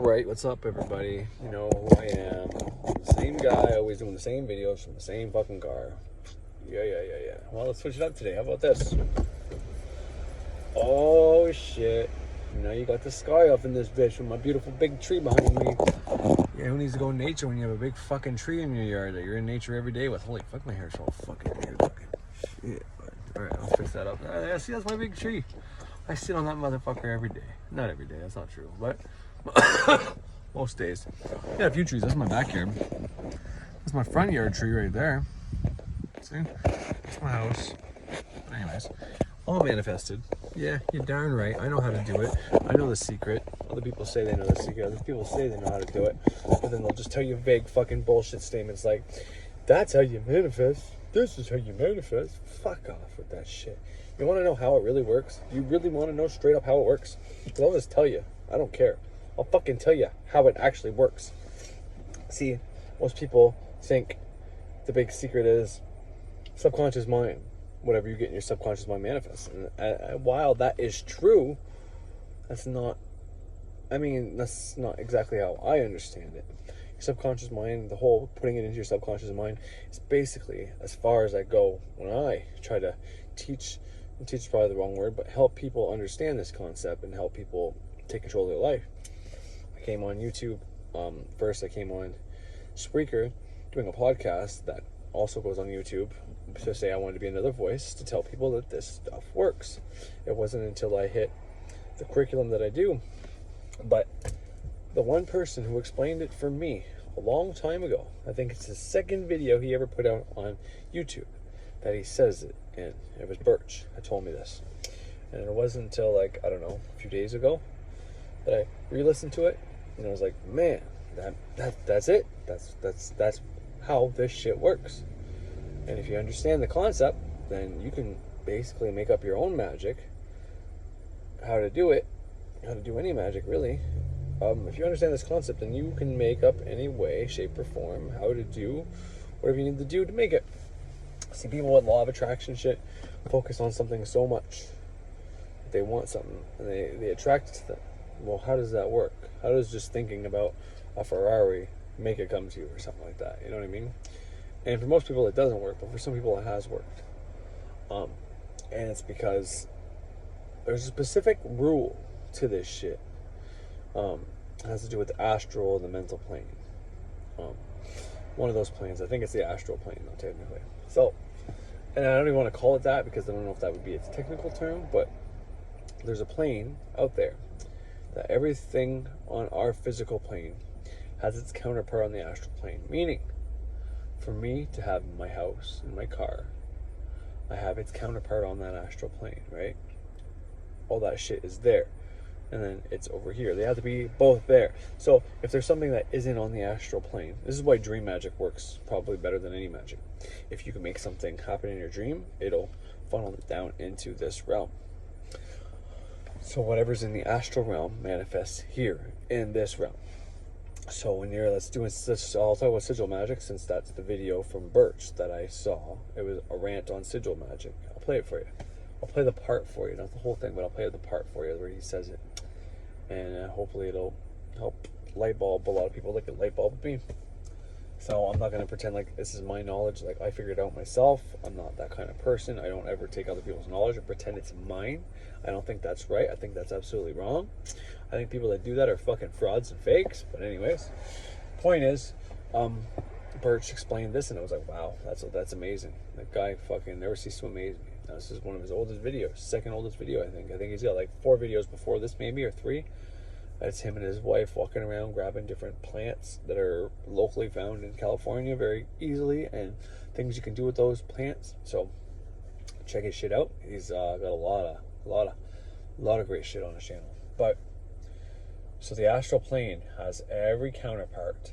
Alright, what's up everybody? You know who I am. The same guy, always doing the same videos from the same fucking car. Yeah. Well, let's switch it up today. How about this? Oh shit. Now you got the sky up in this bitch with my beautiful big tree behind me. Yeah, who needs to go in nature when you have a big fucking tree in your yard that you're in nature every day with? Holy fuck, my hair's all fucking weird looking. Shit. Alright, I'll fix that up. Yeah, see, that's my big tree. I sit on that motherfucker every day. Not every day, that's not true, but most days. Yeah, a few trees. That's my backyard. That's my front yard tree right there. See? That's my house. But anyways, all manifested. Yeah, you're darn right. I know how to do it. I know the secret. Other people say they know the secret. Other people say they know how to do it. But then they'll just tell you vague fucking bullshit statements like, that's how you manifest. This is how you manifest. Fuck off with that shit. You want to know how it really works? You really want to know straight up how it works? Because I'll just tell you. I don't care. I'll fucking tell you how it actually works. See, most people think the big secret is subconscious mind. Whatever you get in your subconscious mind manifests. And while that is true, that's not exactly how I understand it. Your subconscious mind, the whole putting it into your subconscious mind, is basically as far as I go when I try to teach is probably the wrong word, but help people understand this concept and help people take control of their life. I came on YouTube. First I came on Spreaker doing a podcast that also goes on YouTube to say I wanted to be another voice to tell people that this stuff works. It wasn't until I hit the curriculum that I do. But the one person who explained it for me a long time ago, I think it's the second video he ever put out on YouTube that he says it in. It was Birch that told me this. And it wasn't until like, I don't know, a few days ago that I re-listened to it and I was like, man, that's it. That's how this shit works. And if you understand the concept, then you can basically make up your own magic. How to do it, how to do any magic really. If you understand this concept, then you can make up any way, shape, or form how to do whatever you need to do to make it. See, people with law of attraction shit focus on something so much. They want something and they attract it to them. Well, how does that work? How does just thinking about a Ferrari make it come to you or something like that? You know what I mean? And for most people it doesn't work, but for some people it has worked. And it's because there's a specific rule to this shit. It has to do with the astral and the mental plane. One of those planes. I think it's the astral plane though, technically. So, and I don't even want to call it that because I don't know if that would be its technical term, but there's a plane out there that everything on our physical plane has its counterpart on the astral plane. Meaning, for me to have my house and my car, I have its counterpart on that astral plane, right? All that shit is there. And then it's over here. They have to be both there. So if there's something that isn't on the astral plane, this is why dream magic works probably better than any magic. If you can make something happen in your dream, it'll funnel it down into this realm. So whatever's in the astral realm manifests here in this realm. So when you're, I'll talk about sigil magic since that's the video from Birch that I saw. It was a rant on sigil magic. I'll play it for you. I'll play the part for you, not the whole thing, but I'll play the part for you where he says it. And hopefully it'll help light bulb a lot of people like a light bulb with me. So I'm not going to pretend like this is my knowledge, like I figured it out myself. I'm not that kind of person. I don't ever take other people's knowledge and pretend it's mine. I don't think that's right. I think that's absolutely wrong. I think people that do that are fucking frauds and fakes. But anyways, point is, Birch explained this and I was like, wow, that's amazing. That guy fucking never ceased to amaze me. Now, this is one of his oldest videos, second oldest video, I think. I think he's got like 4 videos before this, maybe, or 3. That's him and his wife walking around grabbing different plants that are locally found in California very easily, and things you can do with those plants. So check his shit out. He's got a lot of great shit on his channel. But so the astral plane has every counterpart,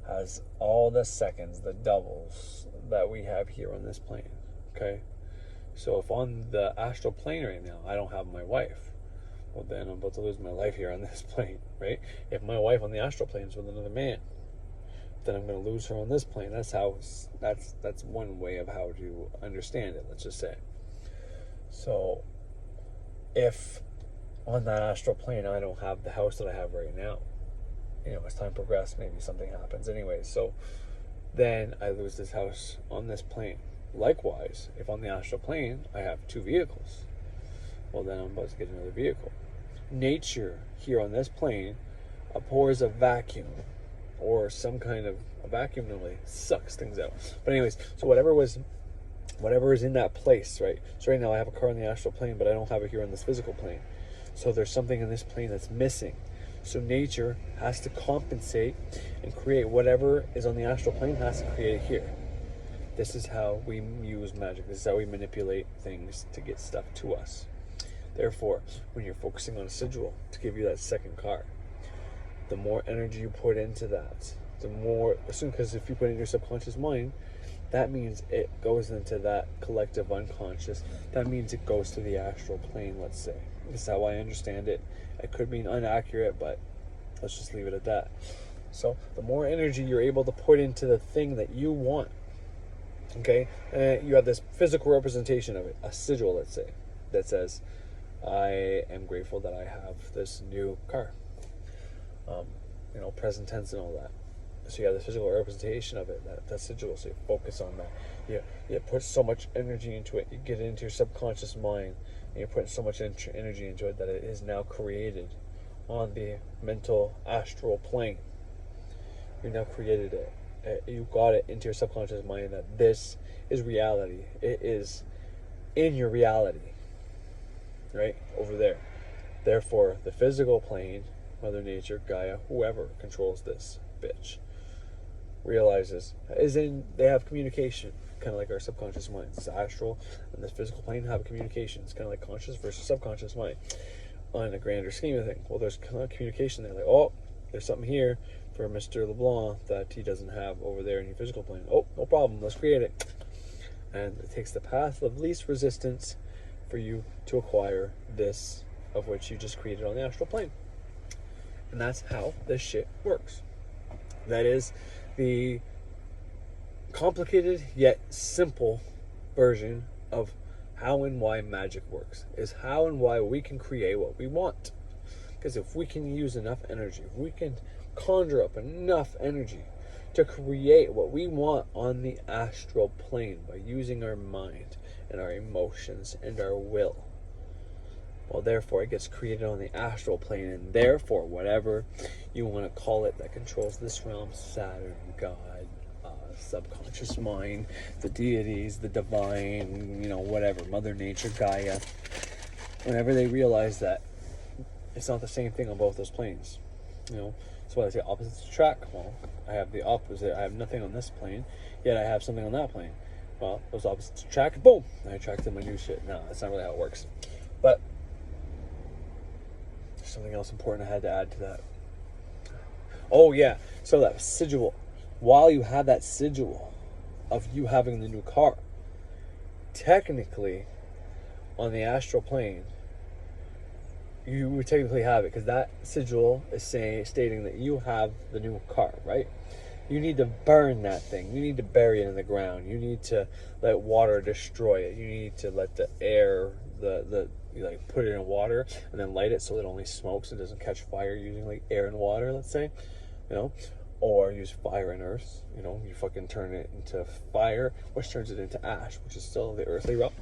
has all the seconds, the doubles that we have here on this plane. Okay. So if on the astral plane right now, I don't have my wife, well then I'm about to lose my life here on this plane, right? If my wife on the astral plane is with another man, then I'm going to lose her on this plane. That's one way of how to understand it, let's just say. So if on that astral plane I don't have the house that I have right now, as time progresses, maybe something happens anyways, so then I lose this house on this plane. Likewise, if on the astral plane I have 2 vehicles, well, then I'm about to get another vehicle. Nature here on this plane abhors a vacuum, or some kind of a vacuum normally sucks things out. But anyways, so whatever is in that place, right? So right now I have a car on the astral plane, but I don't have it here on this physical plane. So there's something in this plane that's missing. So nature has to compensate and create whatever is on the astral plane, has to create it here. This is how we use magic. This is how we manipulate things to get stuff to us. Therefore, when you're focusing on a sigil to give you that second car, the more energy you put into that, the more, because if you put it in your subconscious mind, that means it goes into that collective unconscious. That means it goes to the astral plane, let's say. This is how I understand it. It could be inaccurate, but let's just leave it at that. So the more energy you're able to put into the thing that you want, okay, you have this physical representation of it, a sigil, let's say, that says, I am grateful that I have this new car. Present tense and all that. So you have the physical representation of it, that sigil. So you focus on that. You put so much energy into it. You get it into your subconscious mind, and you're putting so much energy into it that it is now created on the mental astral plane. You now created it. You got it into your subconscious mind that this is reality. It is in your reality, right over there. Therefore, the physical plane, Mother Nature, Gaia, whoever controls this bitch, realizes they have communication, kind of like our subconscious mind. It's astral and the physical plane have a communication. It's kind of like conscious versus subconscious mind on a grander scheme of things. Well, there's kind of communication there, like, oh, there's something here for Mr. LeBlanc that he doesn't have over there in your physical plane. Oh, no problem, let's create it. And it takes the path of least resistance for you to acquire this of which you just created on the astral plane. And that's how this shit works. That is the complicated yet simple version of how and why magic works. Is how and why we can create what we want. Because if we can use enough energy, if we can conjure up enough energy to create what we want on the astral plane by using our mind and our emotions and our will, well, therefore, it gets created on the astral plane, and therefore, whatever you want to call it that controls this realm, Saturn, God, subconscious mind, the deities, the divine, whatever, Mother Nature, Gaia, whenever they realize that it's not the same thing on both those planes, that's why I say opposites attract. Well, I have the opposite. I have nothing on this plane, yet I have something on that plane. Well, those opposites attract, boom, I attracted my new shit. No, that's not really how it works. But something else important I had to add to that. Oh yeah, so that sigil, while you have that sigil of you having the new car, technically on the astral plane you would technically have it, because that sigil is stating that you have the new car, right? You need to burn that thing. You need to bury it in the ground. You need to let water destroy it. You need to let the air, you put it in water and then light it so it only smokes and doesn't catch fire using like air and water, let's say, or use fire and earth. You fucking turn it into fire, which turns it into ash, which is still the earthly realm.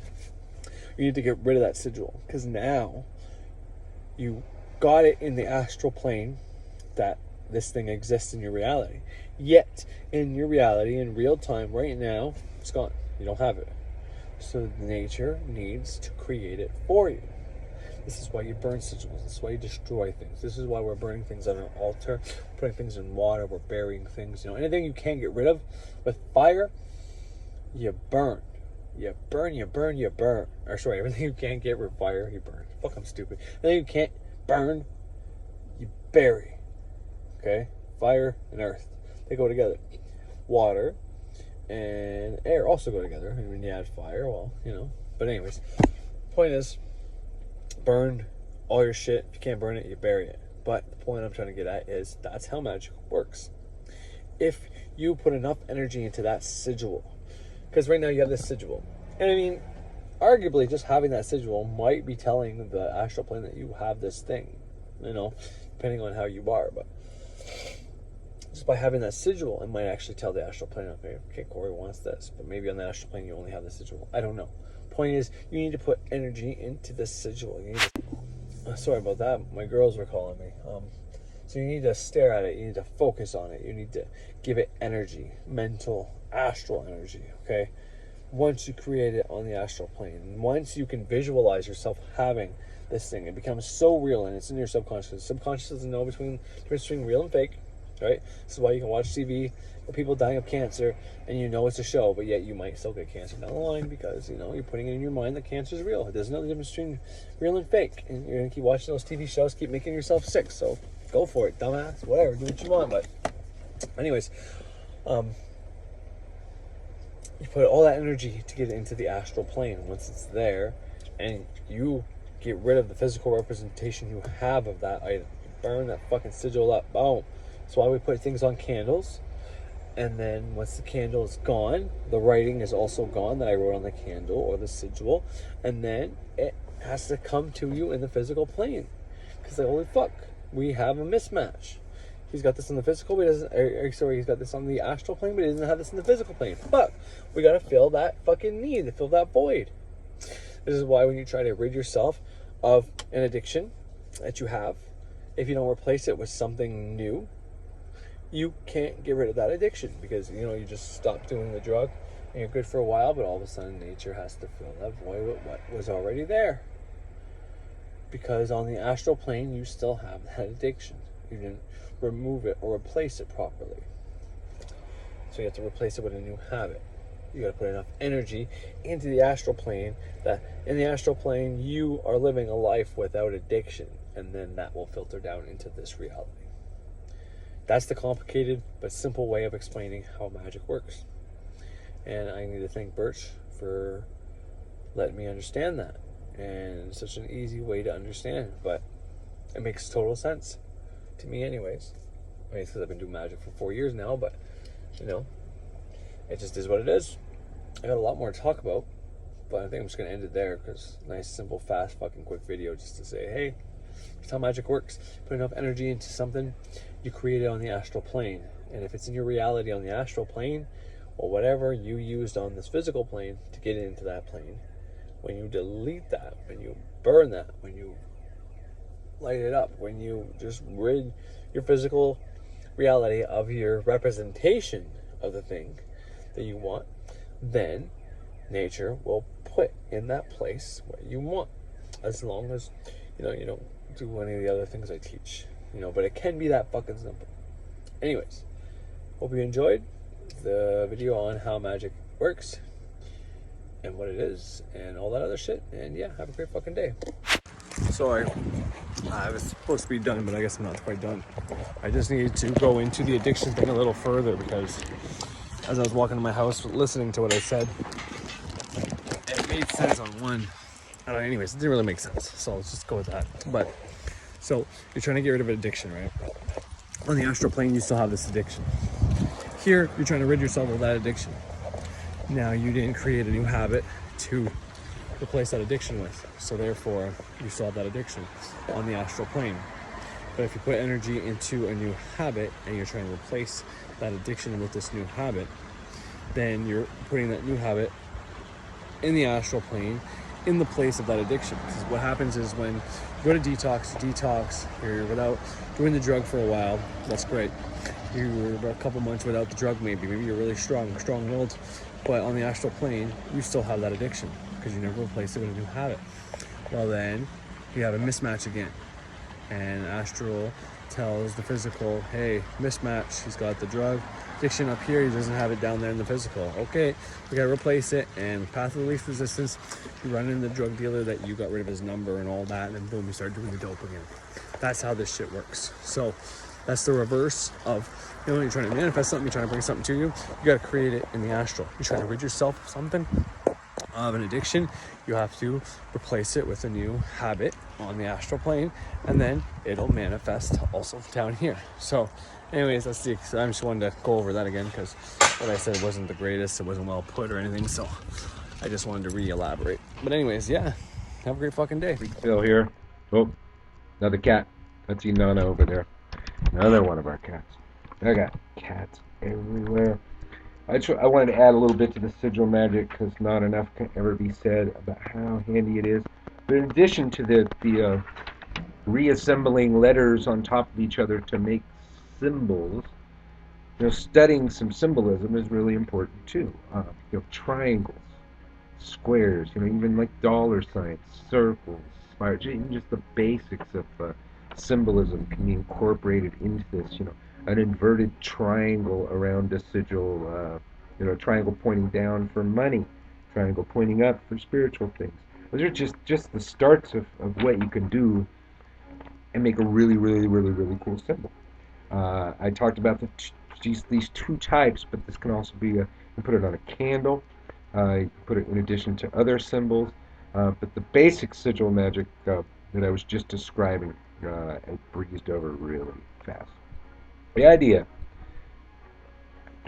You need to get rid of that sigil, because now you got it in the astral plane that this thing exists in your reality. Yet, in your reality, in real time, right now, it's gone. You don't have it. So nature needs to create it for you. This is why you burn sigils. This is why you destroy things. This is why we're burning things on an altar, putting things in water, we're burying things. Anything you can't get rid of with fire, you burn. You burn, you burn, you burn. Or sorry, everything you can't get rid of fire, you burn. Fuck, I'm stupid. Everything you can't burn, you bury. Okay? Fire and earth, they go together. Water and air also go together. When you add fire, well, But anyways, point is, burn all your shit. If you can't burn it, you bury it. But the point I'm trying to get at is that's how magic works. If you put enough energy into that sigil. Because right now you have this sigil. And I mean, arguably just having that sigil might be telling the astral plane that you have this thing, you know, depending on how you are. But just by having that sigil, it might actually tell the astral plane, okay, Corey wants this, but maybe on the astral plane you only have the sigil. I don't know. Point is, you need to put energy into the sigil. You need to, sorry about that. My girls were calling me. So you need to stare at it. You need to focus on it. You need to give it energy, mental, astral energy. Okay. Once you create it on the astral plane, once you can visualize yourself having this thing, it becomes so real, and it's in your subconscious. Subconscious doesn't know between real and fake, right? This is why you can watch TV of people dying of cancer, and you know it's a show, but yet you might still get cancer down the line because, you know, you're putting it in your mind that cancer is real. It doesn't know the difference between real and fake, and you're gonna keep watching those TV shows, keep making yourself sick. So go for it, dumbass. Whatever, do what you want. But anyways, you put all that energy to get it into the astral plane. Once it's there, and you get rid of the physical representation you have of that item, you burn that fucking sigil up. Boom. That's why we put things on candles. And then once the candle is gone, the writing is also gone that I wrote on the candle or the sigil. And then it has to come to you in the physical plane. Because like, holy fuck, we have a mismatch. He's got this on the physical, but he doesn't. He's got this on the astral plane, but he doesn't have this in the physical plane. Fuck, we gotta fill that fucking need, to fill that void. This is why when you try to rid yourself of an addiction that you have, if you don't replace it with something new, you can't get rid of that addiction, because, you know, you just stop doing the drug and you're good for a while, but all of a sudden nature has to fill that void with what was already there. Because on the astral plane, you still have that addiction. You didn't remove it or replace it properly. So you have to replace it with a new habit. You got to put enough energy into the astral plane that in the astral plane you are living a life without addiction, and then that will filter down into this reality. That's the complicated but simple way of explaining how magic works. And I need to thank Birch for letting me understand that. And it's such an easy way to understand, but it makes total sense to me anyways. I mean, it's because I've been doing magic for 4 years now, but, you know, it just is what it is. I got a lot more to talk about, but I think I'm just going to end it there, because nice, simple, fast, fucking quick video just to say, hey, that's how magic works. Put enough energy into something, you create it on the astral plane. And if it's in your reality on the astral plane, or whatever you used on this physical plane to get it into that plane, when you delete that, when you burn that, when you light it up, when you just rid your physical reality of your representation of the thing that you want, then nature will put in that place what you want, as long as, you know, you don't do any of the other things I teach, you know. But it can be that fucking simple. Anyways, hope you enjoyed the video on how magic works and what it is and all that other shit. And yeah, have a great fucking day. Sorry, I was supposed to be done, but I guess I'm not quite done. I just needed to go into the addiction thing a little further, because as I was walking to my house listening to what I said, it made sense on one. I don't know, anyways, it didn't really make sense, so let's just go with that. But so you're trying to get rid of an addiction, right? On the astral plane, you still have this addiction. Here, you're trying to rid yourself of that addiction. Now, you didn't create a new habit to replace that addiction with, so therefore you still have that addiction on the astral plane. But if you put energy into a new habit and you're trying to replace that addiction with this new habit, then you're putting that new habit in the astral plane in the place of that addiction. Because what happens is when you go to detox, you're without doing the drug for a while, that's great. You're a couple months without the drug, maybe you're really strong-willed, but on the astral plane, you still have that addiction because you never replaced it with a new habit. Well, then you have a mismatch again, and astral tells the physical, hey, mismatch, he's got the drug addiction up here, he doesn't have it down there in the physical. Okay, we gotta replace it, and path of least resistance, you run into the drug dealer that you got rid of his number and all that, and then boom, you start doing the dope again. That's how this shit works. So that's the reverse of, you know, you're trying to manifest something, you're trying to bring something to you, you gotta create it in the astral. You're trying to rid yourself of something, of an addiction, you have to replace it with a new habit on the astral plane, and then it'll manifest also down here. So anyways, I just wanted to go over that again, because what I said wasn't the greatest, it wasn't well put or anything, so I just wanted to re-elaborate. But anyways, yeah, have a great fucking day. Phil here. Oh, another cat. That's Inanna over there. Another one of our cats. I got cats everywhere. I wanted to add a little bit to the sigil magic, because not enough can ever be said about how handy it is. But in addition to the reassembling letters on top of each other to make symbols, studying some symbolism is really important too. Triangles, squares, even like dollar signs, circles, spires, even just the basics of symbolism can be incorporated into this. An inverted triangle around a sigil, a triangle pointing down for money, triangle pointing up for spiritual things. Those are just the starts of what you can do and make a really, really, really, really cool symbol. I talked about these two types, but this can also be you can put it on a candle. You can put it in addition to other symbols. But the basic sigil magic that I was just describing, I breezed over really fast. The idea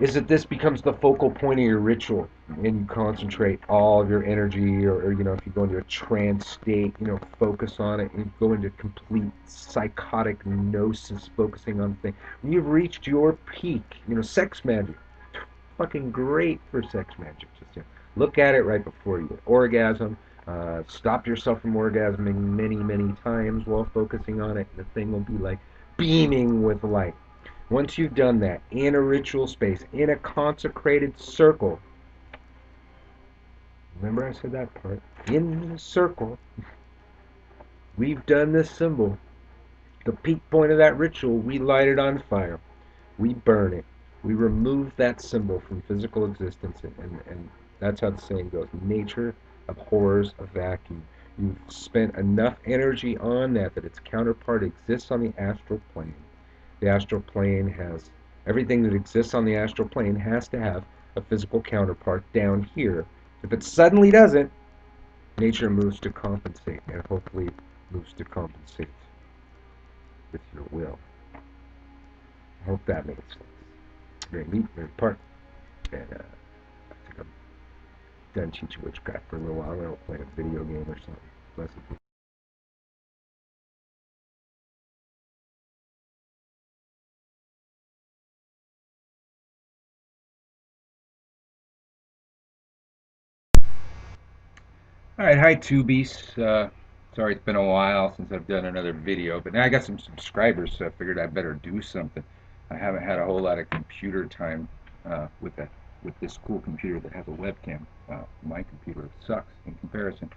is that this becomes the focal point of your ritual, and you concentrate all of your energy, or if you go into a trance state, focus on it, and go into complete psychotic gnosis, focusing on things. When you've reached your peak, sex magic, fucking great for sex magic. Just look at it right before you orgasm. Stop yourself from orgasming many, many times while focusing on it, and the thing will be like beaming with light. Once you've done that in a ritual space, in a consecrated circle, remember I said that part, in the circle, we've done this symbol. The peak point of that ritual, we light it on fire. We burn it. We remove that symbol from physical existence, and that's how the saying goes. Nature abhors a vacuum. You've spent enough energy on that its counterpart exists on the astral plane. The astral plane has everything that exists on the astral plane has to have a physical counterpart down here. If it suddenly doesn't, nature moves to compensate, and hopefully moves to compensate with your will. I hope that makes sense. Very neat, very part. And I think I'm done teaching witchcraft for a little while. I'll play a video game or something. Blessed be. All right, hi Tubies. Sorry it's been a while since I've done another video, but now I got some subscribers, so I figured I better do something. I haven't had a whole lot of computer time with this cool computer that has a webcam. My computer sucks in comparison.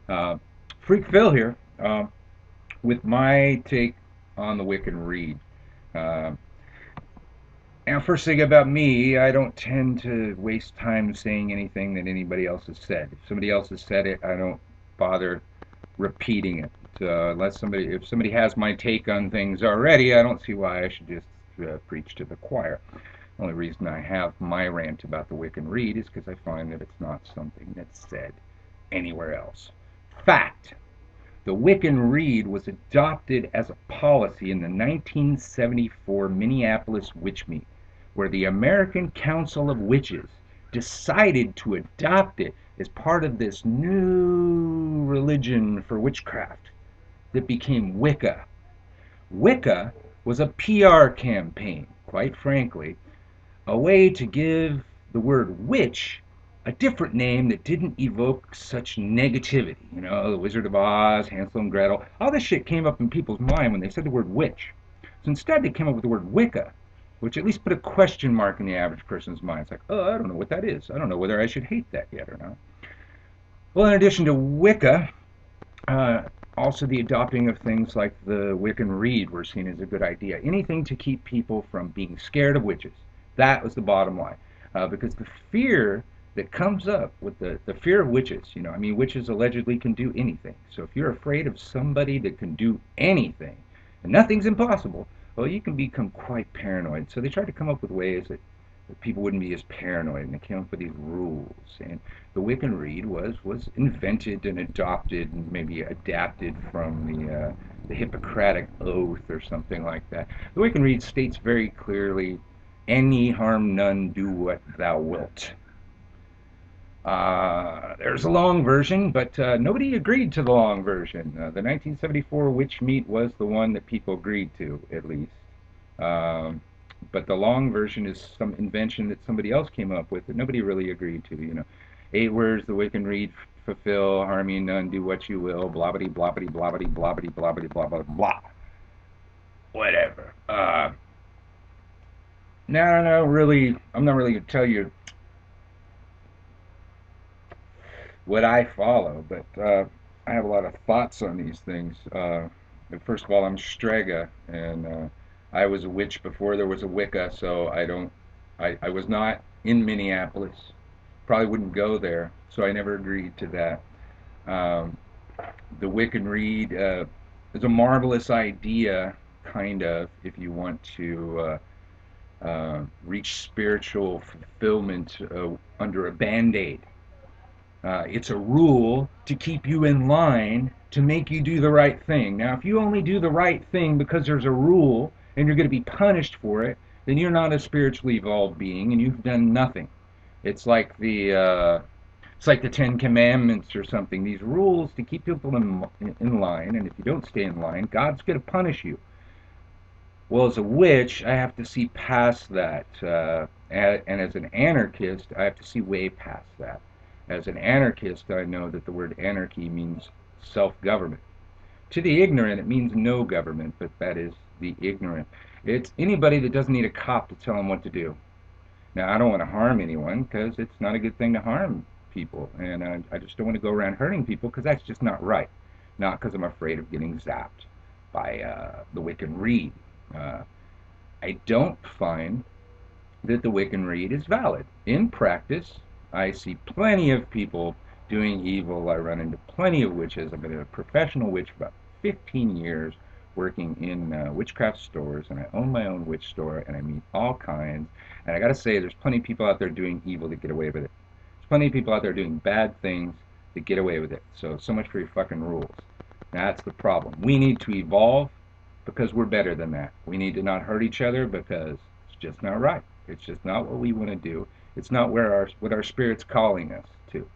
Uh, Freak Phil here with my take on the Wiccan Reed. Uh, and first thing about me, I don't tend to waste time saying anything that anybody else has said. If somebody else has said it, I don't bother repeating it. If somebody has my take on things already, I don't see why I should just preach to the choir. The only reason I have my rant about the Wiccan Reed is because I find that it's not something that's said anywhere else. Fact. The Wiccan Reed was adopted as a policy in the 1974 Minneapolis witch meet, where the American Council of Witches decided to adopt it as part of this new religion for witchcraft that became Wicca. Wicca was a PR campaign, quite frankly, a way to give the word witch a different name that didn't evoke such negativity. The Wizard of Oz, Hansel and Gretel, all this shit came up in people's mind when they said the word witch. So instead they came up with the word Wicca, which at least put a question mark in the average person's mind. It's like, oh, I don't know what that is. I don't know whether I should hate that yet or not. Well, in addition to Wicca, uh, also the adopting of things like the Wiccan Reed were seen as a good idea. Anything to keep people from being scared of witches. That was the bottom line. Because the fear that comes up with the fear of witches, witches allegedly can do anything. So if you're afraid of somebody that can do anything, and nothing's impossible, well, you can become quite paranoid. So they tried to come up with ways that people wouldn't be as paranoid, and they came up with these rules. And the Wiccan Rede was invented and adopted and maybe adapted from the Hippocratic Oath or something like that. The Wiccan Rede states very clearly, "Any harm none, do what thou wilt." There's a long version, but nobody agreed to the long version. The 1974 witch meat was the one that people agreed to, at least. Um, but the long version is some invention that somebody else came up with that nobody really agreed to. 8 words the Wiccan Rede fulfill, harm ye none, do what you will, blobbity, blobbity, blobbity, blobbity, blobbity, blah, blah, blah. Whatever. Now, no, really, I'm not really going to tell you what I follow, but I have a lot of thoughts on these things. First of all, I'm Strega, and I was a witch before there was a Wicca, so I was not in Minneapolis. Probably wouldn't go there, so I never agreed to that. Um, the Wiccan Rede is a marvelous idea, kind of, if you want to reach spiritual fulfillment under a band-aid. It's a rule to keep you in line to make you do the right thing. Now, if you only do the right thing because there's a rule and you're going to be punished for it, then you're not a spiritually evolved being and you've done nothing. It's like the Ten Commandments or something. These rules to keep people in line, and if you don't stay in line, God's going to punish you. Well, as a witch, I have to see past that, and as an anarchist, I have to see way past that. As an anarchist, I know that the word anarchy means self-government. To the ignorant, it means no government, but that is the ignorant. It's anybody that doesn't need a cop to tell them what to do. Now, I don't want to harm anyone because it's not a good thing to harm people, and I just don't want to go around hurting people because that's just not right. Not because I'm afraid of getting zapped by the Wiccan Rede. Uh, I don't find that the Wiccan Rede is valid. In practice, I see plenty of people doing evil. I run into plenty of witches. I've been a professional witch for about 15 years, working in witchcraft stores, and I own my own witch store, and I meet all kinds. And I gotta say, there's plenty of people out there doing evil that get away with it. There's plenty of people out there doing bad things that get away with it. So much for your fucking rules. That's the problem. We need to evolve because we're better than that. We need to not hurt each other because it's just not right. It's just not what we want to do. It's not what our spirit's calling us to.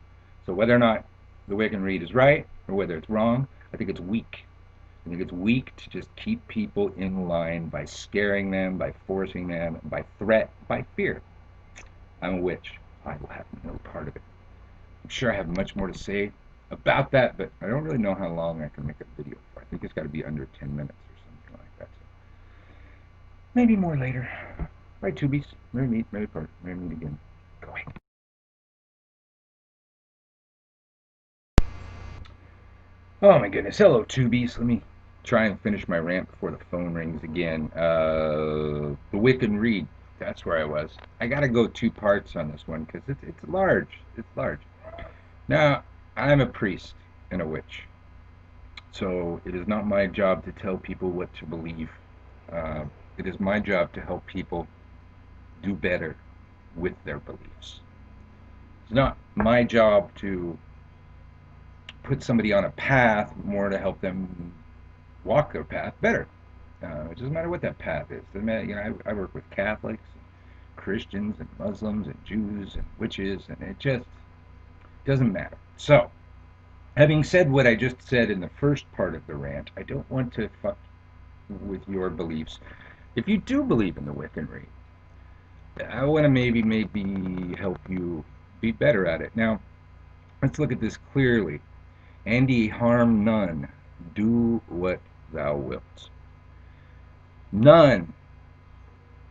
So whether or not the Wiccan Rede is right or whether it's wrong, I think it's weak. I think it's weak to just keep people in line by scaring them, by forcing them, by threat, by fear. I'm a witch. I will have no part of it. I'm sure I have much more to say about that, but I don't really know how long I can make a video for. I think it's got to be under 10 minutes or something like that. So maybe more later. Bye, tubies. Merry meet, merry part, merry meet again. Go away. Oh my goodness. Hello, tubies. Let me try and finish my rant before the phone rings again. The Wiccan Rede. That's where I was. I got to go 2 parts on this one because it's large. It's large. Now, I'm a priest and a witch. So it is not my job to tell people what to believe. It is my job to help people do better with their beliefs. It's not my job to put somebody on a path, more to help them walk their path better. It doesn't matter what that path is. Doesn't matter, I work with Catholics, and Christians, and Muslims, and Jews, and witches, and it just doesn't matter. So, having said what I just said in the first part of the rant, I don't want to fuck with your beliefs. If you do believe in the Wiccan Rede, I want to maybe help you be better at it. Now, let's look at this clearly. And ye harm none, do what thou wilt. None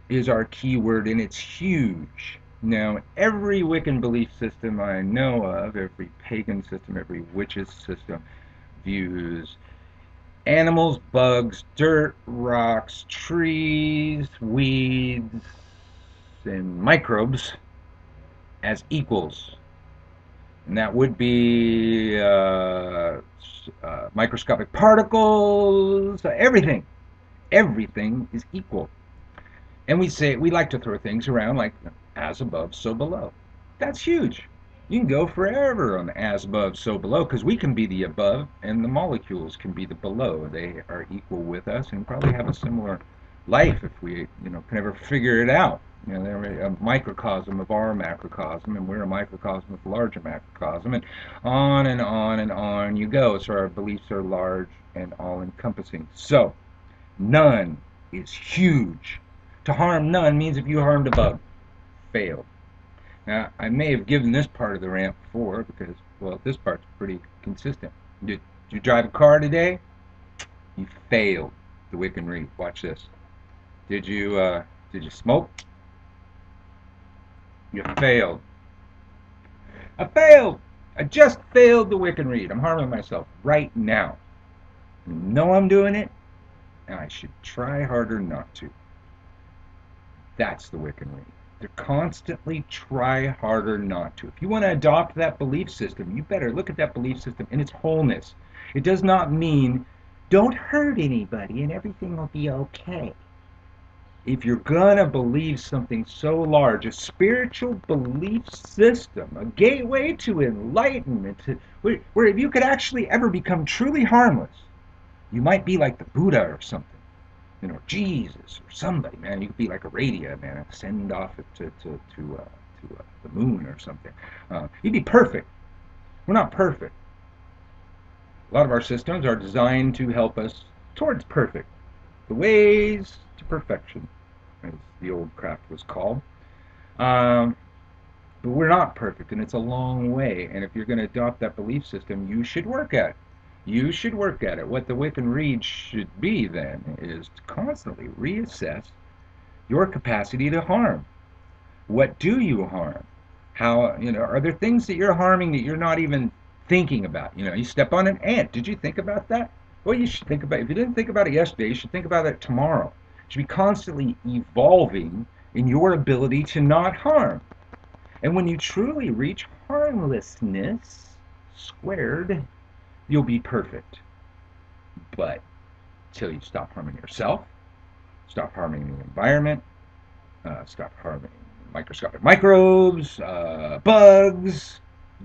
is our key word, and it's huge. Now, every Wiccan belief system I know of, every pagan system, every witch's system, views animals, bugs, dirt, rocks, trees, weeds, and microbes as equals. And that would be microscopic particles, everything. Everything is equal. And we like to throw things around like as above, so below. That's huge. You can go forever on as above, so below, because we can be the above and the molecules can be the below. They are equal with us and probably have a similar life if we, can ever figure it out. They're a microcosm of our macrocosm, and we're a microcosm of the larger macrocosm, and on and on and on you go. So our beliefs are large and all-encompassing. So none is huge. To harm none means if you harmed above, failed. Now, I may have given this part of the rant before because, well, this part's pretty consistent. Did you drive a car today? You failed the Wiccan Reed. Watch this. Did you smoke? You failed. I failed. I just failed the Wiccan Reed. I'm harming myself right now. You know I'm doing it, and I should try harder not to. That's the Wiccan Reed. To constantly try harder not to. If you want to adopt that belief system, you better look at that belief system in its wholeness. It does not mean don't hurt anybody and everything will be okay. If you're going to believe something so large, a spiritual belief system, a gateway to enlightenment, where if you could actually ever become truly harmless, you might be like the Buddha or something. Jesus or somebody, man. You could be like a radio, man, send off it to the moon or something. You'd be perfect. We're not perfect. A lot of our systems are designed to help us towards perfect. The ways to perfection, as the old craft was called. Um, but we're not perfect, and it's a long way. And if you're going to adopt that belief system, you should work at it. You should work at it. What the Wiccan Reed should be then is to constantly reassess your capacity to harm. What do you harm? How, are there things that you're harming that you're not even thinking about? You step on an ant. Did you think about that? Well, you should think about it. If you didn't think about it yesterday, you should think about it tomorrow. You should be constantly evolving in your ability to not harm. And when you truly reach harmlessness squared, you'll be perfect. But until you stop harming yourself, stop harming the environment, stop harming microscopic microbes, bugs,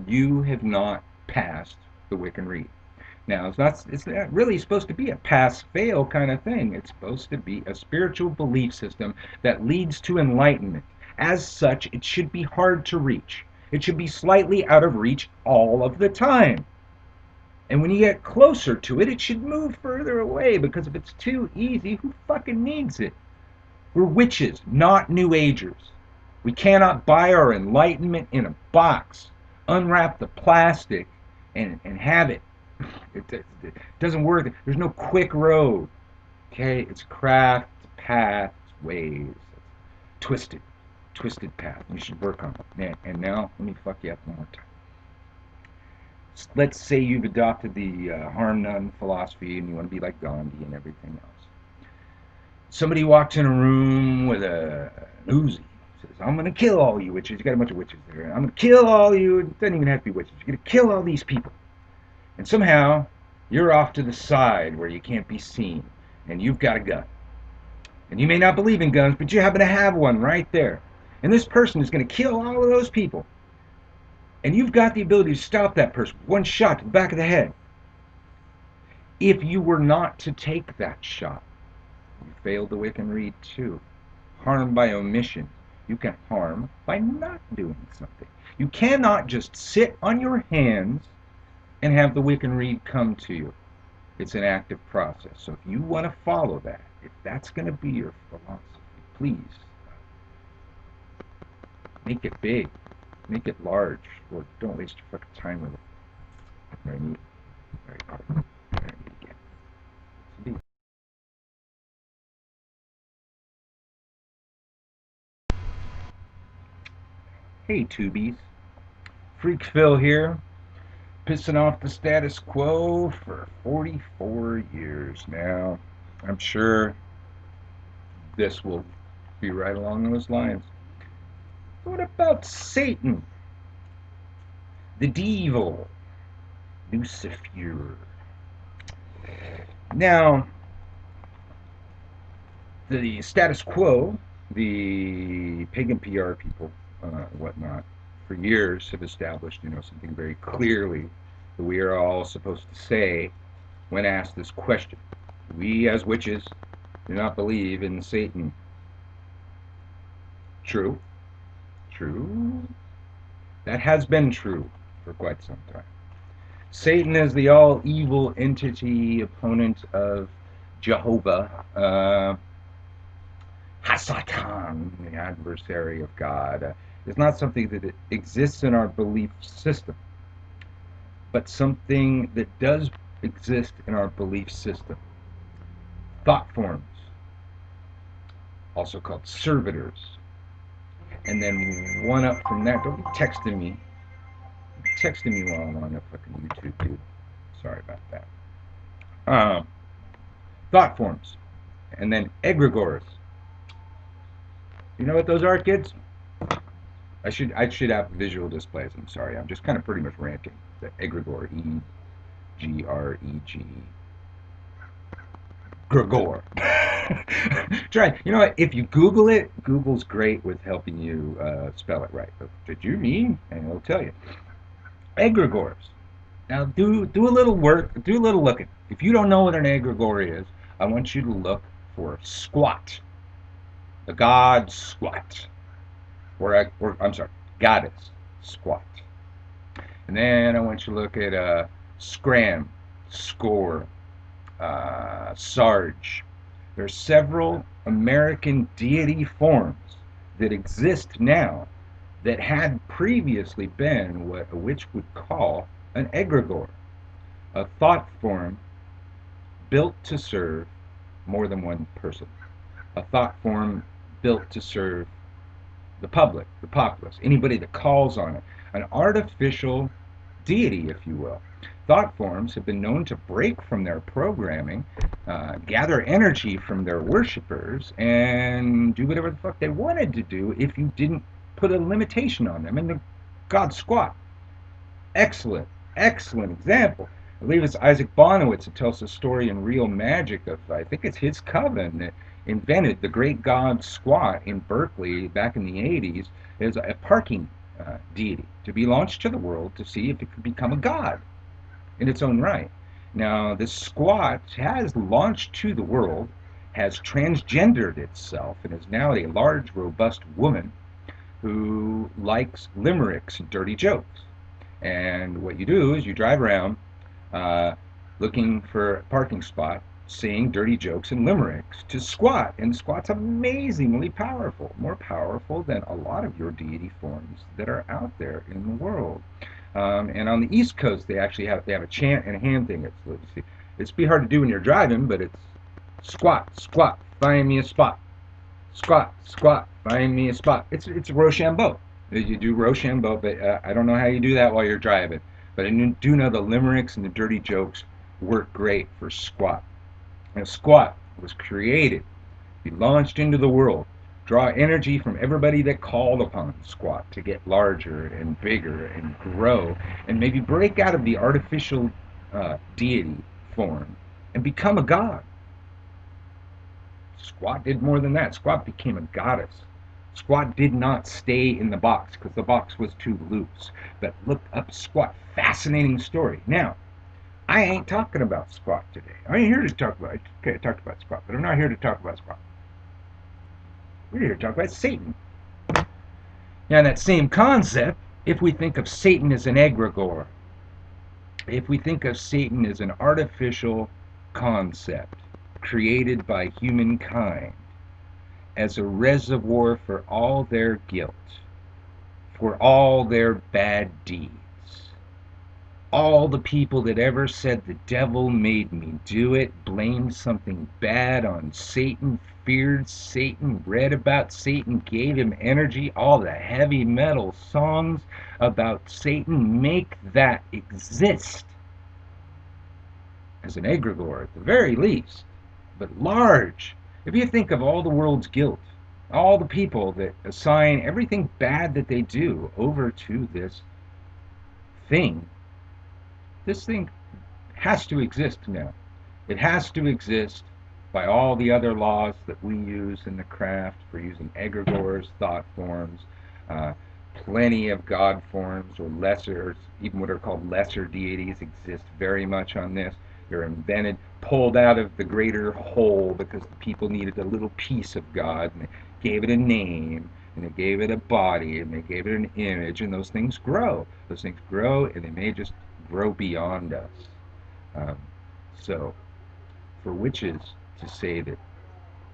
you have not passed the Wiccan Reed. Now, it's not really supposed to be a pass-fail kind of thing. It's supposed to be a spiritual belief system that leads to enlightenment. As such, it should be hard to reach. It should be slightly out of reach all of the time. And when you get closer to it, it should move further away, because if it's too easy, who fucking needs it? We're witches, not New Agers. We cannot buy our enlightenment in a box, unwrap the plastic, and have it. It doesn't work. There's no quick road. Okay? It's craft, it's path, it's ways. Twisted. Twisted path. You should work on it. And now, let me fuck you up one more time. Let's say you've adopted the harm none philosophy and you want to be like Gandhi and everything else. Somebody walks in a room with an Uzi. Says, I'm going to kill all you witches. You got a bunch of witches there. I'm going to kill all you. It doesn't even have to be witches. You're going to kill all these people. And somehow, you're off to the side where you can't be seen. And you've got a gun. And you may not believe in guns, but you happen to have one right there. And this person is going to kill all of those people. And you've got the ability to stop that person with one shot to the back of the head. If you were not to take that shot, you failed the Wiccan Reed too. Harm by omission. You can harm by not doing something. You cannot just sit on your hands and have the Wiccan Reed come to you. It's an active process. So if you want to follow that, if that's going to be your philosophy, please make it big. Make it large, or don't waste your fucking time with it. Very neat. Very powerful. Very neat again. Indeed. Hey, tubies. Freak Phil here. Pissing off the status quo for 44 years now. I'm sure this will be right along those lines. What about Satan? The devil. Lucifer. Now, the status quo, the pagan PR people, whatnot, for years have established, something very clearly that we are all supposed to say when asked this question. We, as witches, do not believe in Satan. True? True? That has been true for quite some time. Satan is the all evil entity, opponent of Jehovah, Hasatan, the adversary of God, is not something that exists in our belief system, but something that does exist in our belief system. Thought forms, also called servitors. And then one up from that, don't be texting me. Texting me while I'm on a fucking YouTube, dude. Sorry about that. Thought forms. And then egregores. You know what those are, kids? I should have visual displays. I'm sorry. I'm just kind of pretty much ranting. The egregore, Egreg, Gregor. Try. You know what? If you Google it, Google's great with helping you spell it right. But did you mean? And it'll tell you. Egregores. Now do a little work. Do a little looking. If you don't know what an egregore is, I want you to look for squat. The god squat. Or I'm sorry, goddess squat. And then I want you to look at scram, score, sarge. There are several American deity forms that exist now that had previously been what a witch would call an egregore, a thought form built to serve more than one person, a thought form built to serve the public, the populace, anybody that calls on it, an artificial deity, if you will. Thought forms have been known to break from their programming, gather energy from their worshippers, and do whatever the fuck they wanted to do if you didn't put a limitation on them. And the God squat. Excellent, excellent example. I believe it's Isaac Bonowitz that tells the story in Real Magic of, I think it's his coven that invented the great god squat in Berkeley back in the 80s as a parking deity to be launched to the world to see if it could become a god in its own right. Now, this squat has launched to the world, has transgendered itself, and is now a large, robust woman who likes limericks and dirty jokes. And what you do is you drive around looking for a parking spot, saying dirty jokes and limericks to squat. And squat's amazingly powerful, more powerful than a lot of your deity forms that are out there in the world. And on the East Coast, they have a chant and a hand thing. It's be hard to do when you're driving, but it's squat, squat, find me a spot. Squat, squat, find me a spot. It's Rochambeau. You do Rochambeau, but I don't know how you do that while you're driving. But I do know the limericks and the dirty jokes work great for squat. Now, squat was created, be launched into the world, draw energy from everybody that called upon squat to get larger and bigger and grow, and maybe break out of the artificial deity form and become a god. Squat did more than that. Squat became a goddess. Squat did not stay in the box because the box was too loose. But look up Squat. Fascinating story. Now, I ain't talking about Squat today. I ain't here to talk about it. Okay, I talked about Squat, but I'm not here to talk about Squat. We're here to talk about Satan. Now, in that same concept, if we think of Satan as an egregore, if we think of Satan as an artificial concept created by humankind, as a reservoir for all their guilt, for all their bad deeds. All the people that ever said the devil made me do it, blamed something bad on Satan, feared Satan, read about Satan, gave him energy, all the heavy metal songs about Satan, make that exist as an egregore at the very least, but large. If you think of all the world's guilt, all the people that assign everything bad that they do over to this thing has to exist now. It has to exist by all the other laws that we use in the craft for using egregores, thought forms, plenty of god forms or lesser, even what are called lesser deities exist very much on this. They're invented, pulled out of the greater whole because the people needed a little piece of God, and they gave it a name, and they gave it a body, and they gave it an image, and those things grow. Those things grow, and they may just grow beyond us. Um, so, for witches to say that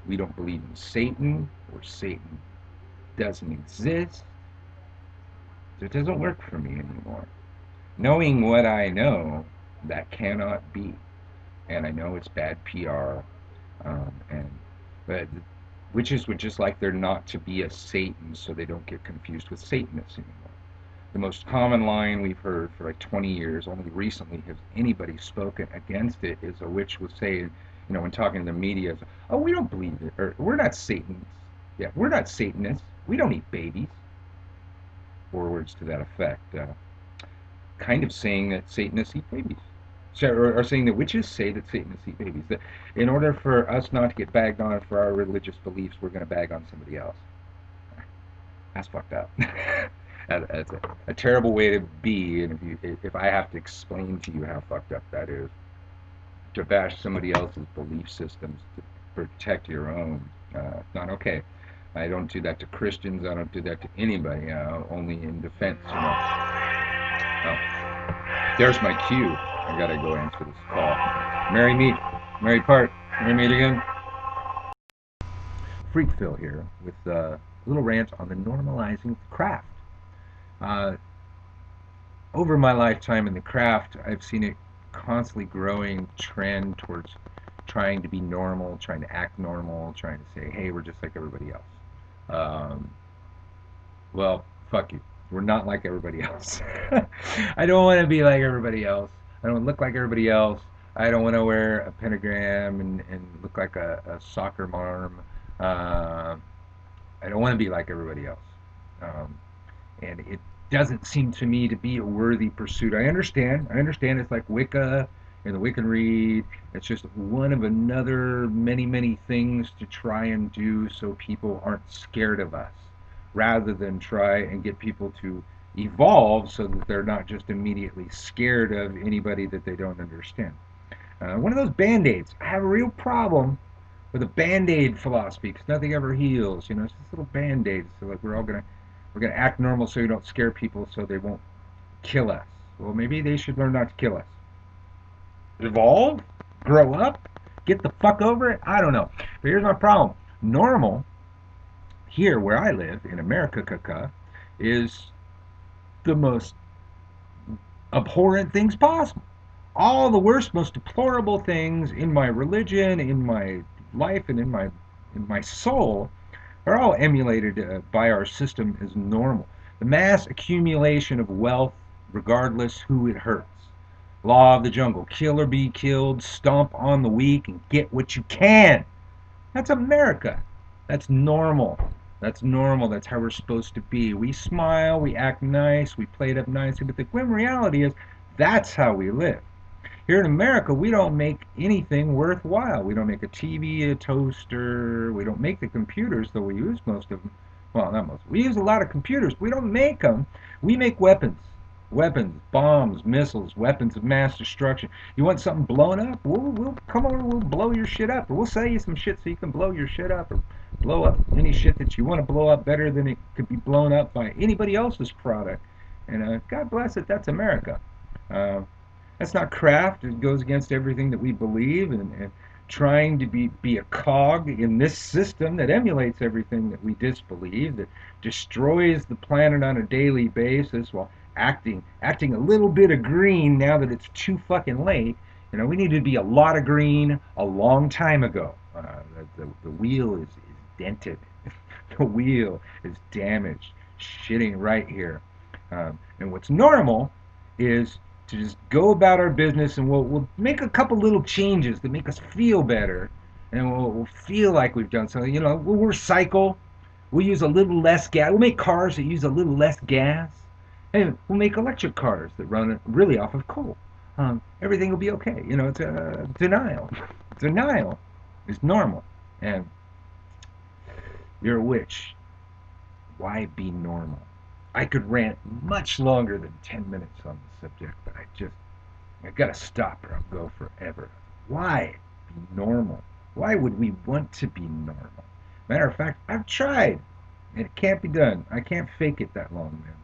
we don't believe in Satan or Satan doesn't exist, it doesn't work for me anymore. Knowing what I know, that cannot be. And I know it's bad PR. And but witches would just like there not to be a Satan so they don't get confused with Satanists anymore. The most common line we've heard for like 20 years, only recently has anybody spoken against it, is a witch will say, when talking to the media, oh, we don't believe it, or we're not Satanists. Yeah, we're not Satanists. We don't eat babies. Or words to that effect. Kind of saying that Satanists eat babies. So, or saying that witches say that Satanists eat babies. That in order for us not to get bagged on for our religious beliefs, we're going to bag on somebody else. That's fucked up. That's a terrible way to be, and if I have to explain to you how fucked up that is, to bash somebody else's belief systems to protect your own, it's not okay. I don't do that to Christians. I don't do that to anybody. Only in defense, Oh, there's my cue. I gotta go answer this call. Marry me. Married part. Marry me again. Freakville here with a little rant on the normalizing of craft. Uh, Over my lifetime in the craft, I've seen it constantly growing trend towards trying to be normal, trying to act normal, trying to say, hey, we're just like everybody else. Um, well, fuck you. We're not like everybody else. I don't want to be like everybody else. I don't look like everybody else. I don't want to wear a pentagram and look like a soccer mom. Uh, I don't want to be like everybody else. Um, and it doesn't seem to me to be a worthy pursuit. I understand. I understand it's like Wicca and the Wiccan Read. It's just one of another many, many things to try and do so people aren't scared of us, rather than try and get people to evolve so that they're not just immediately scared of anybody that they don't understand. One of those band-aids. I have a real problem with a band-aid philosophy because nothing ever heals. It's this little band-aid. So like we're gonna act normal so you don't scare people so they won't kill us. Well, maybe they should learn not to kill us. Evolve, grow up, get the fuck over it. I don't know. But here's my problem. Normal here where I live in America, is the most abhorrent things possible. All the worst, most deplorable things in my religion, in my life, and in my soul are all emulated by our system as normal. The mass accumulation of wealth, regardless who it hurts. Law of the jungle: kill or be killed, stomp on the weak, and get what you can. That's America. That's normal. That's normal. That's how we're supposed to be. We smile, we act nice, we play it up nicely, but the grim reality is that's how we live. Here in America, we don't make anything worthwhile. We don't make a TV, a toaster. We don't make the computers, though we use most of them. Well, not most. We use a lot of computers. We don't make them. We make weapons. Weapons, bombs, missiles, weapons of mass destruction. You want something blown up? We'll come over. We'll blow your shit up, or we'll sell you some shit so you can blow your shit up, or blow up any shit that you want to blow up better than it could be blown up by anybody else's product. And God bless it. That's America. Uh, that's not craft. It goes against everything that we believe, and trying to be a cog in this system that emulates everything that we disbelieve, that destroys the planet on a daily basis while acting a little bit of green now that it's too fucking late. We needed to be a lot of green a long time ago. The wheel is dented. The wheel is damaged, shitting right here. And what's normal is to just go about our business, and we'll make a couple little changes that make us feel better, and we'll feel like we've done something. We'll recycle. We'll use a little less gas. We'll make cars that use a little less gas, and we'll make electric cars that run really off of coal. Everything will be okay. It's a denial. Denial is normal, and you're a witch. Why be normal? I could rant much longer than 10 minutes on the subject, but I gotta stop or I'll go forever. Why be normal? Why would we want to be normal? Matter of fact, I've tried, and it can't be done. I can't fake it that long, man.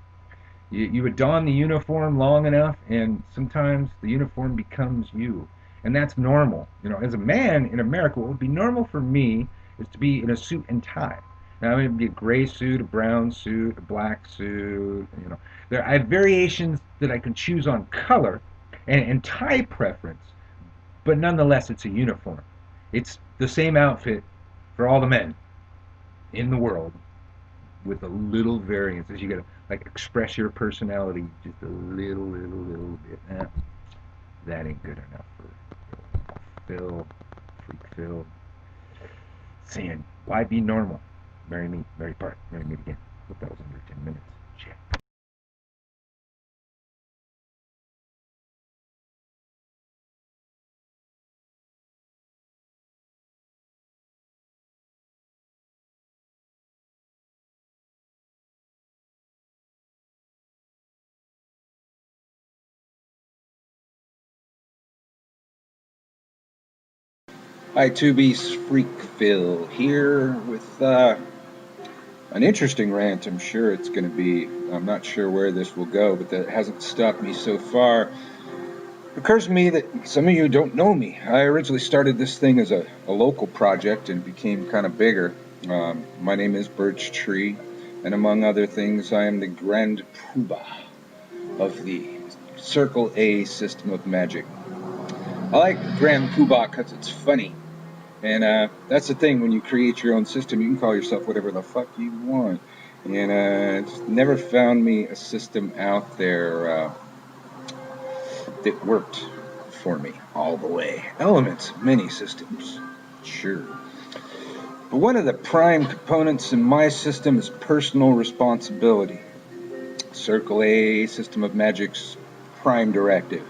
You would don the uniform long enough, and sometimes the uniform becomes you. And that's normal. As a man in America, what would be normal for me is to be in a suit and tie. Now, it would be a gray suit, a brown suit, a black suit. I have variations that I can choose on color and tie preference, but nonetheless, it's a uniform. It's the same outfit for all the men in the world with a little variances. You gotta like express your personality just a little bit. That ain't good enough for Phil, freak Phil. Saying, why be normal? Marry me, marry part, marry me again. Hope that was under 10 minutes. Shit. Hi, Tubies, Freak Phil here with an interesting rant. I'm sure it's going to be. I'm not sure where this will go, but that hasn't stopped me so far. It occurs to me that some of you don't know me. I originally started this thing as a local project and became kind of bigger. My name is Birch Tree, and among other things, I am the Grand Poobah of the Circle A system of magic. I like Grand Poobah because it's funny. And that's the thing, when you create your own system, you can call yourself whatever the fuck you want. And just never found me a system out there that worked for me all the way. Elements of many systems, sure. But one of the prime components in my system is personal responsibility. Circle A system of magic's prime directive.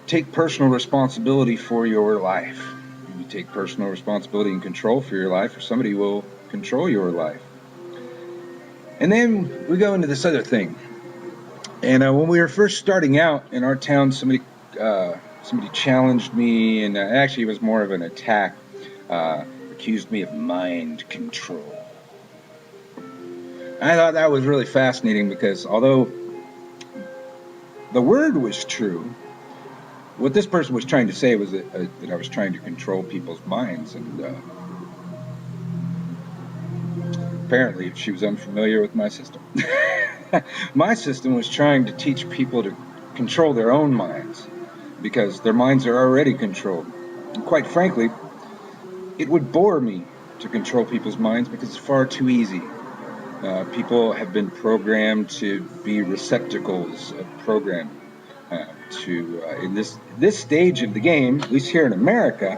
Take personal responsibility for your life. You take personal responsibility and control for your life, or somebody will control your life. And then we go into this other thing. And when we were first starting out in our town, somebody challenged me, and actually it was more of an attack. Accused me of mind control. I thought that was really fascinating because although the word was true, what this person was trying to say was that I was trying to control people's minds, and apparently she was unfamiliar with my system. My system was trying to teach people to control their own minds because their minds are already controlled. And quite frankly, it would bore me to control people's minds because it's far too easy. People have been programmed to be receptacles of programming. In this stage of the game, at least here in America,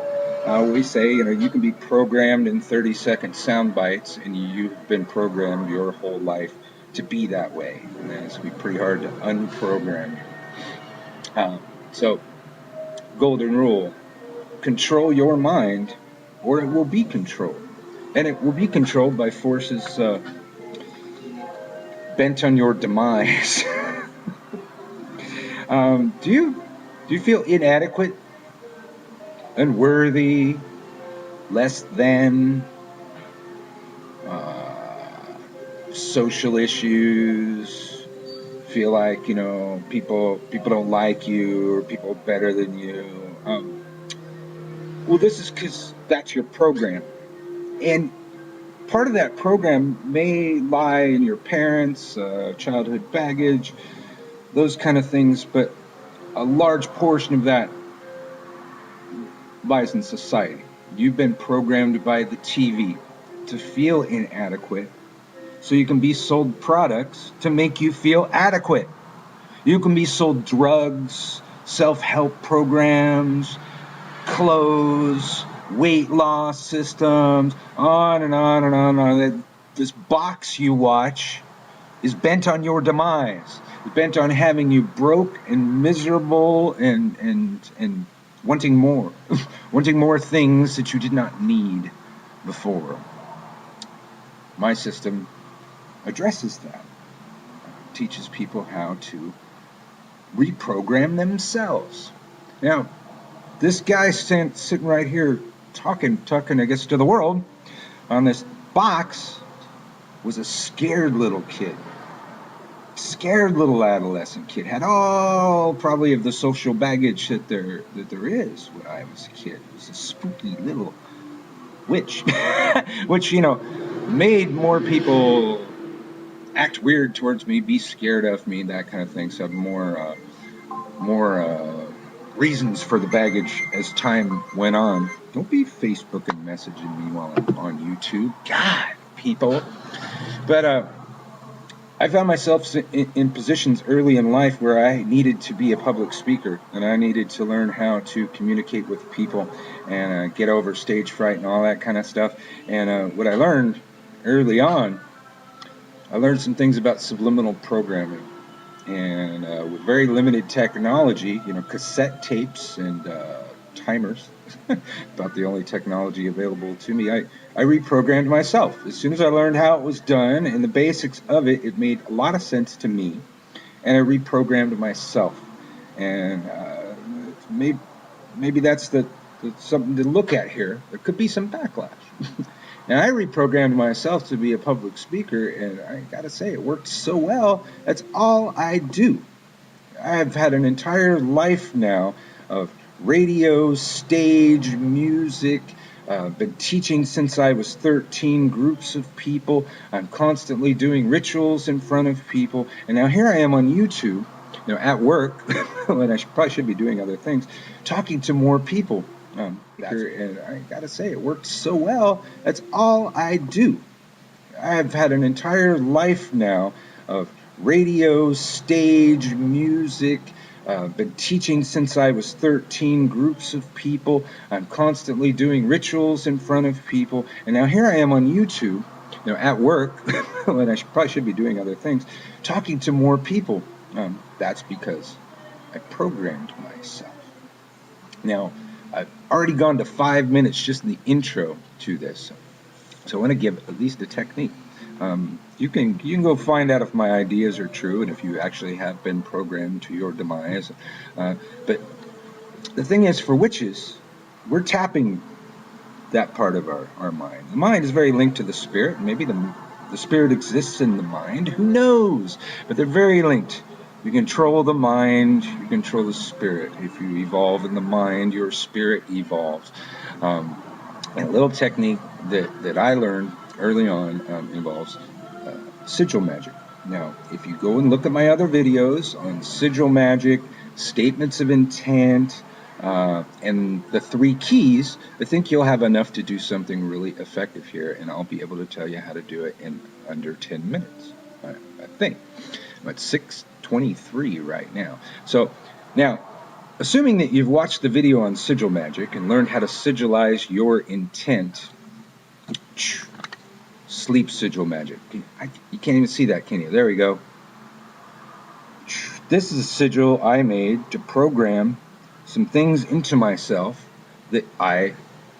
we say you can be programmed in 30-second sound bites, and you've been programmed your whole life to be that way. And it's going to be pretty hard to unprogram you. So, golden rule: control your mind, or it will be controlled, and it will be controlled by forces bent on your demise. Do you feel inadequate, unworthy, less than, social issues? Feel like people don't like you, or people are better than you? Well, this is because that's your program, and part of that program may lie in your parents' childhood baggage, those kind of things, but a large portion of that lies in society. You've been programmed by the TV to feel inadequate, so you can be sold products to make you feel adequate. You can be sold drugs, self-help programs, clothes, weight loss systems, on and on and on and on. This box you watch is bent on your demise. It's bent on having you broke and miserable and wanting more, wanting more things that you did not need before. My system addresses that. teaches people how to reprogram themselves. Now, this guy sitting right here talking, I guess, to the world on this box was a scared little kid. Scared little adolescent kid. Had all probably of the social baggage that there is when I was a kid. It was a spooky little witch. Which, made more people act weird towards me, be scared of me, that kind of thing. So more reasons for the baggage as time went on. Don't be Facebooking messaging me while I'm on YouTube. God, people. But I found myself in positions early in life where I needed to be a public speaker, and I needed to learn how to communicate with people and get over stage fright and all that kind of stuff. And what I learned early on, I learned some things about subliminal programming. And with very limited technology, cassette tapes and timers, about the only technology available to me, I reprogrammed myself. As soon as I learned how it was done and the basics of it, it made a lot of sense to me, and I reprogrammed myself. And maybe that's something to look at here. There could be some backlash. And I reprogrammed myself to be a public speaker, and I gotta say, it worked so well. That's all I do. I've had an entire life now of radio, stage, music. Been teaching since I was 13, groups of people. I'm constantly doing rituals in front of people. And now here I am on YouTube, at work, when I probably should be doing other things, talking to more people. And I gotta say, it worked so well. That's all I do. I've had an entire life now of radio, stage, music. Been teaching since I was 13, groups of people. I'm constantly doing rituals in front of people. And now here I am on YouTube, at work, when I probably should be doing other things, talking to more people. That's because I programmed myself. Now, I've already gone to 5 minutes just in the intro to this, so I want to give at least a technique. You can go find out if my ideas are true and if you actually have been programmed to your demise. But the thing is, for witches, we're tapping that part of our mind. The mind is very linked to the spirit. Maybe the spirit exists in the mind. Who knows? But they're very linked. You control the mind, you control the spirit. If you evolve in the mind, your spirit evolves. And a little technique that I learned early on involves sigil magic. Now, if you go and look at my other videos on sigil magic, statements of intent, and the 3 keys, I think you'll have enough to do something really effective here, and I'll be able to tell you how to do it in under 10 minutes, I think. I'm at 6:23 right now. So now, assuming that you've watched the video on sigil magic and learned how to sigilize your intent, sleep sigil magic. You can't even see that, can you? There we go. This is a sigil I made to program some things into myself that I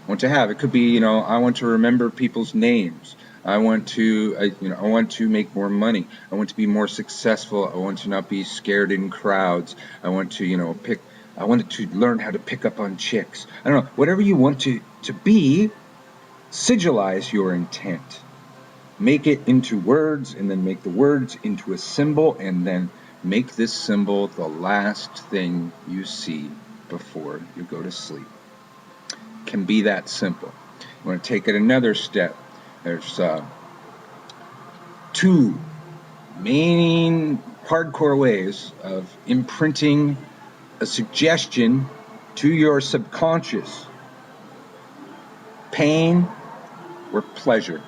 want to have. It could be, I want to remember people's names. I want to make more money. I want to be more successful. I want to not be scared in crowds. I want to, I wanted to learn how to pick up on chicks. I don't know, whatever you want to be, sigilize your intent. Make it into words, and then make the words into a symbol, and then make this symbol the last thing you see before you go to sleep. It can be that simple. You want to take it another step. There's 2 main hardcore ways of imprinting a suggestion to your subconscious. Pain or pleasure.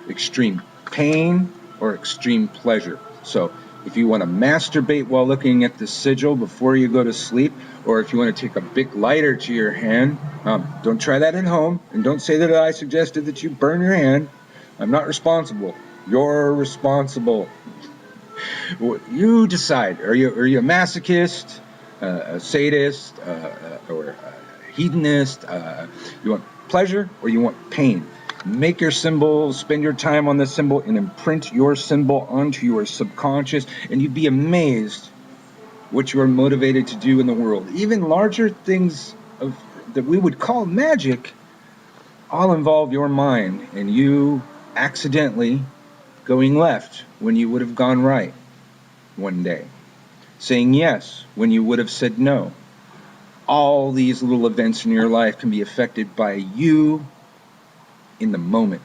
Extreme pain or extreme pleasure. So if you want to masturbate while looking at the sigil before you go to sleep, or if you want to take a big lighter to your hand, don't try that at home, and don't say that I suggested that you burn your hand. I'm not responsible. You're responsible. You decide. Are you a masochist, a sadist, or a hedonist? You want pleasure or you want pain? Make your symbol, spend your time on the symbol, and imprint your symbol onto your subconscious, and you'd be amazed what you are motivated to do in the world. Even larger things that we would call magic all involve your mind and you accidentally going left when you would have gone right one day, saying yes when you would have said no. All these little events in your life can be affected by you in the moment.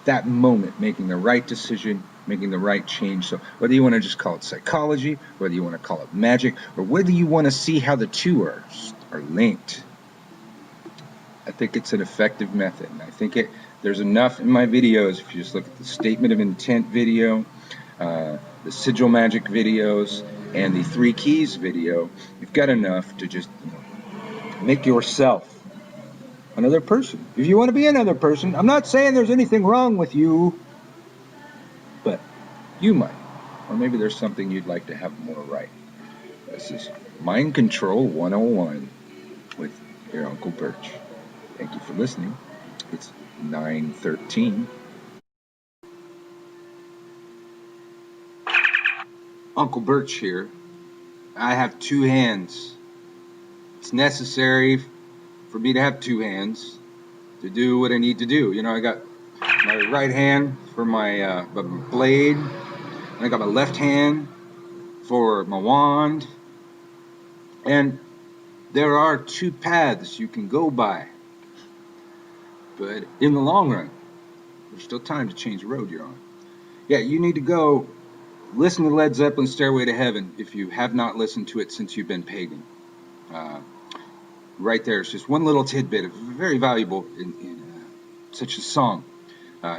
That moment, making the right decision, making the right change. So whether you want to just call it psychology, whether you want to call it magic, or whether you want to see how the two are linked, I think it's an effective method. And I think there's enough in my videos. If you just look at the statement of intent video, the sigil magic videos, and the 3 keys video, you've got enough to just make yourself another person. If you want to be another person, I'm not saying there's anything wrong with you, but you might. Or maybe there's something you'd like to have more right. This is Mind Control 101 with your Uncle Birch. Thank you for listening. It's 9:13. Uncle Birch here. I have 2 hands. It's necessary for me to have 2 hands to do what I need to do. I got my right hand for my blade, and I got my left hand for my wand. And there are 2 paths you can go by. But in the long run, there's still time to change the road you're on. Yeah, you need to go listen to Led Zeppelin's Stairway to Heaven if you have not listened to it since you've been pagan. Right there, it's just one little tidbit, very valuable in such a song.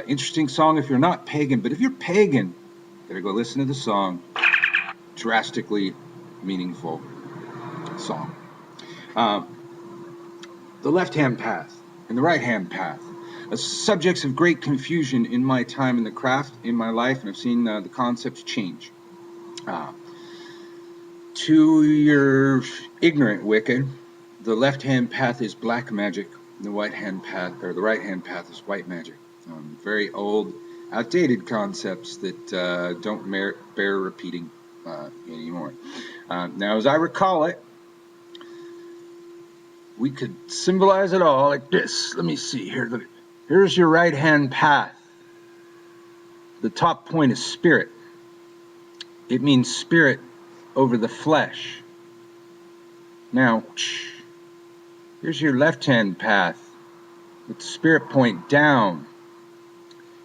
Interesting song if you're not pagan, but if you're pagan, you gotta go listen to the song. Drastically meaningful song. The left-hand path and the right-hand path. Subjects of great confusion in my time in the craft, in my life, and I've seen the concepts change. To your ignorant wicked, the left-hand path is black magic, and the right-hand path is white magic. Very old, outdated concepts that don't bear repeating anymore. Now, as I recall it, we could symbolize it all like this. Let me see here. Here's your right-hand path. The top point is spirit. It means spirit over the flesh. Now, here's your left-hand path with the spirit point down.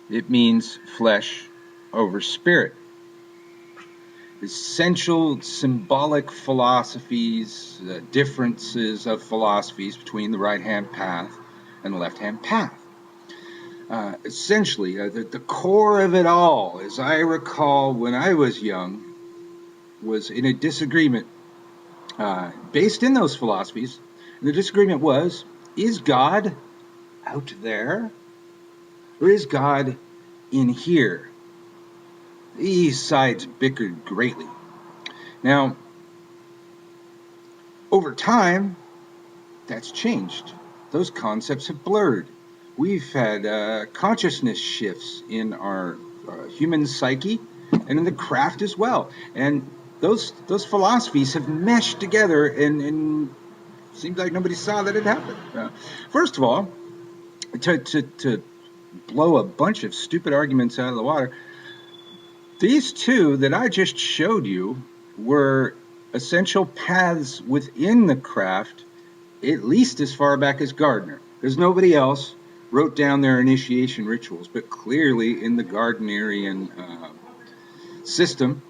It means flesh over spirit. Essential symbolic philosophies, differences of philosophies between the right-hand path and the left-hand path. Essentially, the core of it all, as I recall when I was young, was in a disagreement based in those philosophies. And the disagreement was, is God out there or is God in here? These sides bickered greatly. Now, over time, that's changed. Those concepts have blurred. We've had consciousness shifts in our human psyche and in the craft as well. And those philosophies have meshed together, and it seems like nobody saw that it happened. First of all, to blow a bunch of stupid arguments out of the water, these 2 that I just showed you were essential paths within the craft, at least as far back as Gardner, because nobody else wrote down their initiation rituals, but clearly in the Gardnerian system,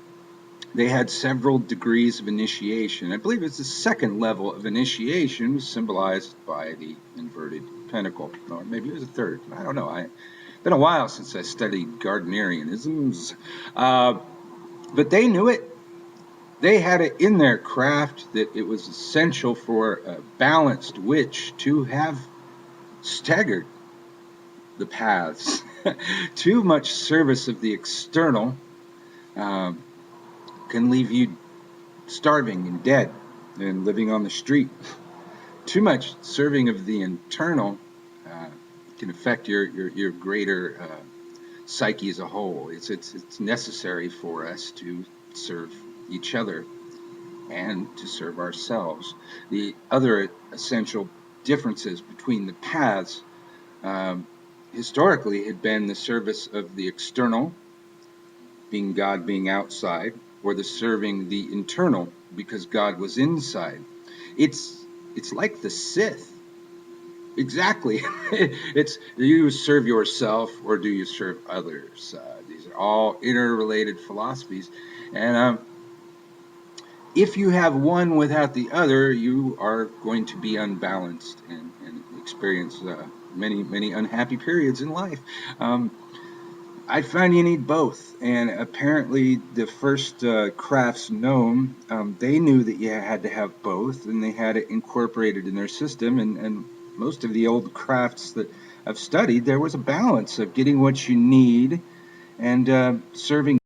they had several degrees of initiation. I believe it's the 2nd level of initiation was symbolized by the inverted pentacle, or maybe it was the 3rd. I don't know. It's been a while since I studied Gardnerianisms, but they knew it. They had it in their craft that it was essential for a balanced witch to have staggered the paths. Too much service of the external can leave you starving and dead and living on the street. Too much serving of the internal can affect your greater psyche as a whole. It's necessary for us to serve each other and to serve ourselves. The other essential differences between the paths um, historically had been the service of the external, being God being outside, or the serving the internal, because God was inside. It's it's like the Sith. Exactly. It's, do you serve yourself or do you serve others? These are all interrelated philosophies, and if you have one without the other, you are going to be unbalanced and experience many unhappy periods in life. Um, I find you need both, and apparently the first crafts known, they knew that you had to have both, and they had it incorporated in their system. And most of the old crafts that I've studied, there was a balance of getting what you need and serving